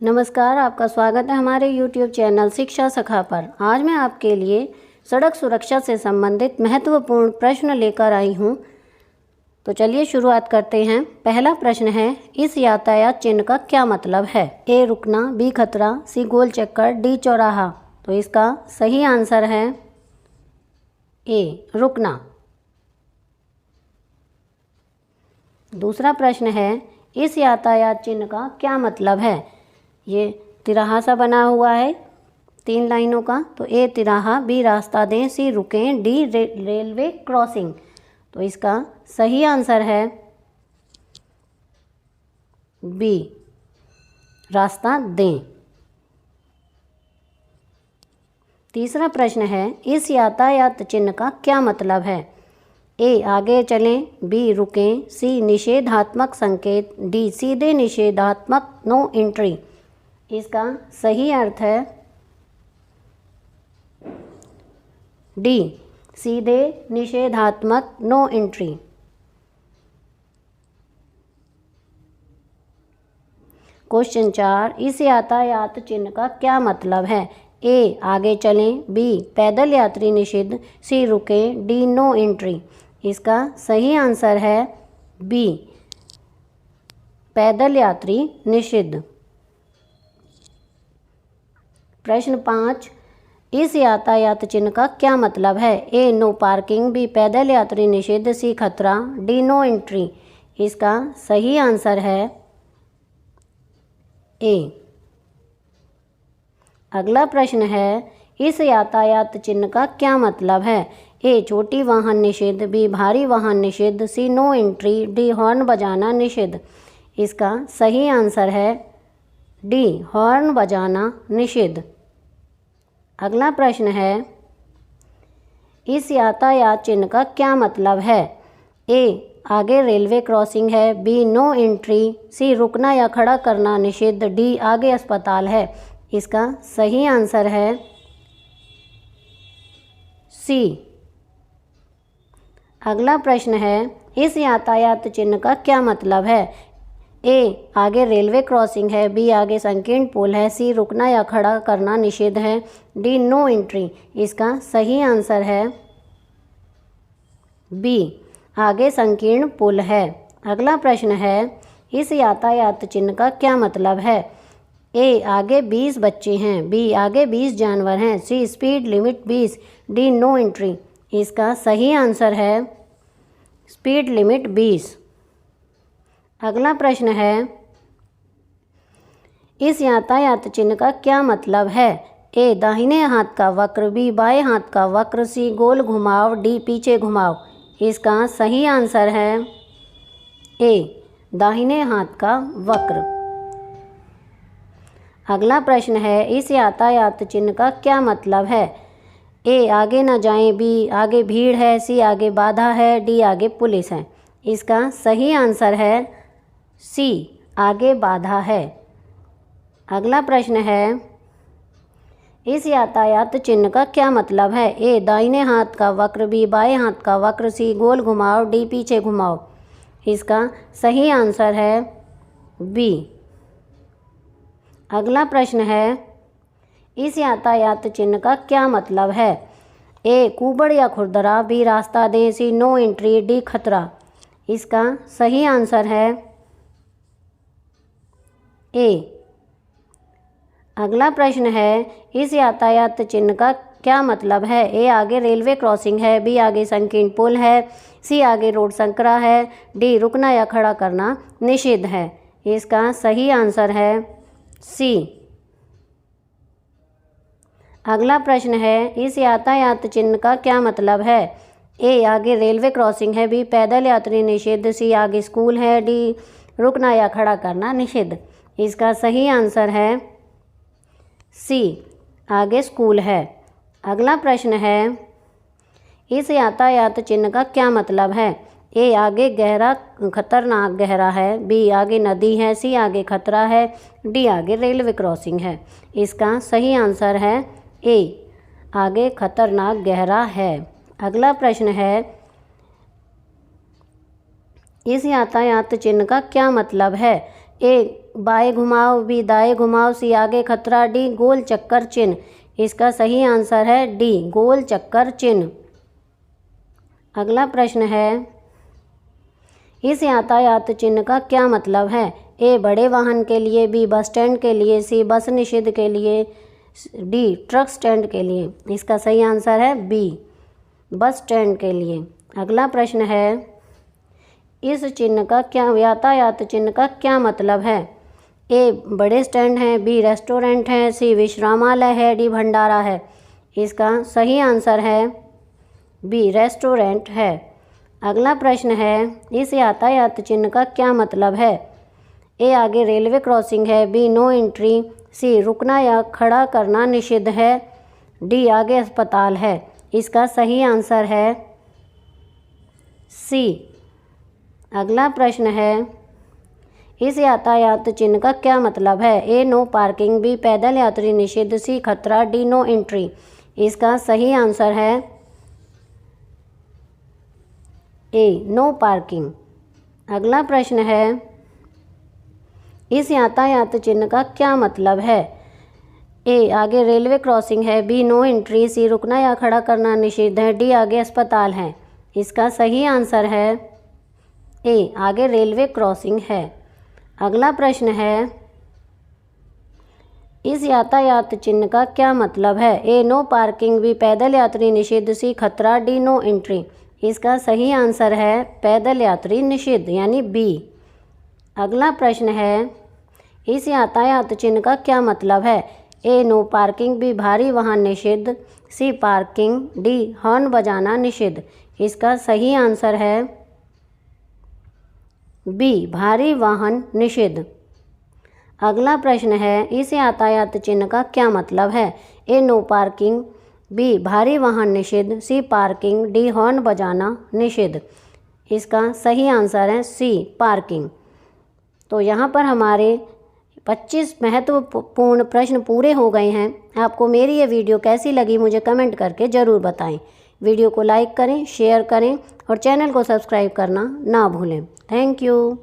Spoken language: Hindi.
नमस्कार, आपका स्वागत है हमारे YouTube चैनल शिक्षा सखा पर। आज मैं आपके लिए सड़क सुरक्षा से संबंधित महत्वपूर्ण प्रश्न लेकर आई हूँ। तो चलिए शुरुआत करते हैं। पहला प्रश्न है, इस यातायात चिन्ह का क्या मतलब है? ए रुकना, बी खतरा, सी गोल चक्कर, डी चौराहा। तो इसका सही आंसर है ए रुकना। दूसरा प्रश्न है, इस यातायात चिन्ह का क्या मतलब है? ये तिराहा सा बना हुआ है 3 लाइनों का। तो ए तिराहा, बी रास्ता दें, सी रुकें, डी रेलवे क्रॉसिंग। तो इसका सही आंसर है बी रास्ता दें। तीसरा प्रश्न है, इस यातायात चिन्ह का क्या मतलब है? ए आगे चलें, बी रुकें, सी निषेधात्मक संकेत, डी सीधे निषेधात्मक नो एंट्री। इसका सही अर्थ है डी सीधे निषेधात्मक नो एंट्री। क्वेश्चन 4, इस यातायात चिन्ह का क्या मतलब है? ए आगे चलें, बी पैदल यात्री निषिद्ध, सी रुकें, डी नो एंट्री। इसका सही आंसर है बी पैदल यात्री निषिद्ध। प्रश्न 5, इस यातायात चिन्ह का क्या मतलब है? ए नो पार्किंग, बी पैदल यात्री निषिद्ध, सी खतरा, डी नो एंट्री। इसका सही आंसर है ए। अगला प्रश्न है, इस यातायात चिन्ह का क्या मतलब है? ए छोटी वाहन निषिद्ध, बी भारी वाहन निषिद्ध, सी नो एंट्री, डी हॉर्न बजाना निषिद्ध। इसका सही आंसर है डी हॉर्न बजाना निषिद्ध। अगला प्रश्न है, इस यातायात चिन्ह का क्या मतलब है? ए आगे रेलवे क्रॉसिंग है, बी नो एंट्री, सी रुकना या खड़ा करना निषिद्ध, डी आगे अस्पताल है। इसका सही आंसर है सी। अगला प्रश्न है, इस यातायात चिन्ह का क्या मतलब है? ए आगे रेलवे क्रॉसिंग है, बी आगे संकीर्ण पुल है, सी रुकना या खड़ा करना निषिद्ध है, डी नो एंट्री। इसका सही आंसर है बी आगे संकीर्ण पुल है। अगला प्रश्न है, इस यातायात चिन्ह का क्या मतलब है? ए आगे 20 बच्चे हैं, बी आगे 20 जानवर हैं, C speed limit 20, D no entry. इसका सही आंसर है स्पीड लिमिट 20। अगला प्रश्न है, इस यातायात चिन्ह का क्या मतलब है? ए दाहिने हाथ का वक्र, बी बाएं हाथ का वक्र, सी गोल घुमाव, डी पीछे घुमाव। इसका सही आंसर है ए दाहिने हाथ का वक्र। अगला प्रश्न है, इस यातायात चिन्ह का क्या मतलब है? ए आगे न जाएं, बी आगे भीड़ है, सी आगे बाधा है, डी आगे पुलिस है। इसका सही आंसर है सी आगे बाधा है। अगला प्रश्न है, इस यातायात चिन्ह का क्या मतलब है? ए दाहिने हाथ का वक्र, बी बाएं हाथ का वक्र, सी गोल घुमाव, डी पीछे घुमाव। इसका सही आंसर है बी। अगला प्रश्न है, इस यातायात चिन्ह का क्या मतलब है? ए कुबड़ या खुरदरा, बी रास्ता दें, सी नो एंट्री, डी खतरा। इसका सही आंसर है ए। अगला प्रश्न है, इस यातायात चिन्ह का क्या मतलब है? ए आगे रेलवे क्रॉसिंग है, बी आगे संकीर्ण पुल है, सी आगे रोड संकरा है, डी रुकना या खड़ा करना निषिद्ध है। इसका सही आंसर है सी। अगला प्रश्न है, इस यातायात चिन्ह का क्या मतलब है? ए आगे रेलवे क्रॉसिंग है, बी पैदल यात्री निषिद्ध, सी आगे स्कूल है, डी रुकना या खड़ा करना निषिद्ध। इसका सही आंसर है सी आगे स्कूल है। अगला प्रश्न है, इस यातायात चिन्ह का क्या मतलब है? ए आगे गहरा खतरनाक गहरा है, बी आगे नदी है, सी आगे खतरा है, डी आगे रेलवे क्रॉसिंग है। इसका सही आंसर है ए आगे खतरनाक गहरा है। अगला प्रश्न है, इस यातायात चिन्ह का क्या मतलब है? ए बाएं घुमाव, बी दाएं घुमाव, सी आगे खतरा, डी गोल चक्कर चिन्ह। इसका सही आंसर है डी गोल चक्कर चिन्ह। अगला प्रश्न है, इस यातायात चिन्ह का क्या मतलब है? ए बड़े वाहन के लिए, बी बस स्टैंड के लिए, सी बस निषेध के लिए, डी ट्रक स्टैंड के लिए। इसका सही आंसर है बी बस स्टैंड के लिए। अगला प्रश्न है, इस चिन्ह का क्या यातायात चिन्ह का क्या मतलब है? ए बड़े स्टैंड हैं, बी रेस्टोरेंट हैं, सी विश्रामालय है, डी भंडारा है। इसका सही आंसर है बी रेस्टोरेंट है। अगला प्रश्न है, इस यातायात चिन्ह का क्या मतलब है? ए आगे रेलवे क्रॉसिंग है, बी नो एंट्री, सी रुकना या खड़ा करना निषिद्ध है, डी आगे अस्पताल है। इसका सही आंसर है सी। अगला प्रश्न है, इस यातायात चिन्ह का क्या मतलब है? ए नो पार्किंग, बी पैदल यात्री निषिद्ध, सी खतरा, डी नो एंट्री। इसका सही आंसर है ए नो पार्किंग। अगला प्रश्न है, इस यातायात चिन्ह का क्या मतलब है? ए आगे रेलवे क्रॉसिंग है, बी नो एंट्री, सी रुकना या खड़ा करना निषिद्ध है, डी आगे अस्पताल है। इसका सही आंसर है ए आगे रेलवे क्रॉसिंग है। अगला प्रश्न है, इस यातायात चिन्ह का क्या मतलब है? ए नो पार्किंग, बी पैदल यात्री निषिद्ध, सी खतरा, डी नो एंट्री। इसका सही आंसर है पैदल यात्री निषिद्ध यानी बी। अगला प्रश्न है, इस यातायात चिन्ह का क्या मतलब है? ए नो पार्किंग, बी भारी वाहन निषिद्ध, सी पार्किंग, डी हॉर्न बजाना निषिद्ध। इसका सही आंसर है बी भारी वाहन निषिद्ध। अगला प्रश्न है, इस यातायात चिन्ह का क्या मतलब है? ए नो पार्किंग, बी भारी वाहन निषिद्ध, सी पार्किंग, डी हॉर्न बजाना निषिद्ध। इसका सही आंसर है सी पार्किंग। तो यहाँ पर हमारे 25 महत्वपूर्ण प्रश्न पूरे हो गए हैं। आपको मेरी ये वीडियो कैसी लगी मुझे कमेंट करके ज़रूर बताएं। वीडियो को लाइक करें, शेयर करें और चैनल को सब्सक्राइब करना ना भूलें। Thank you.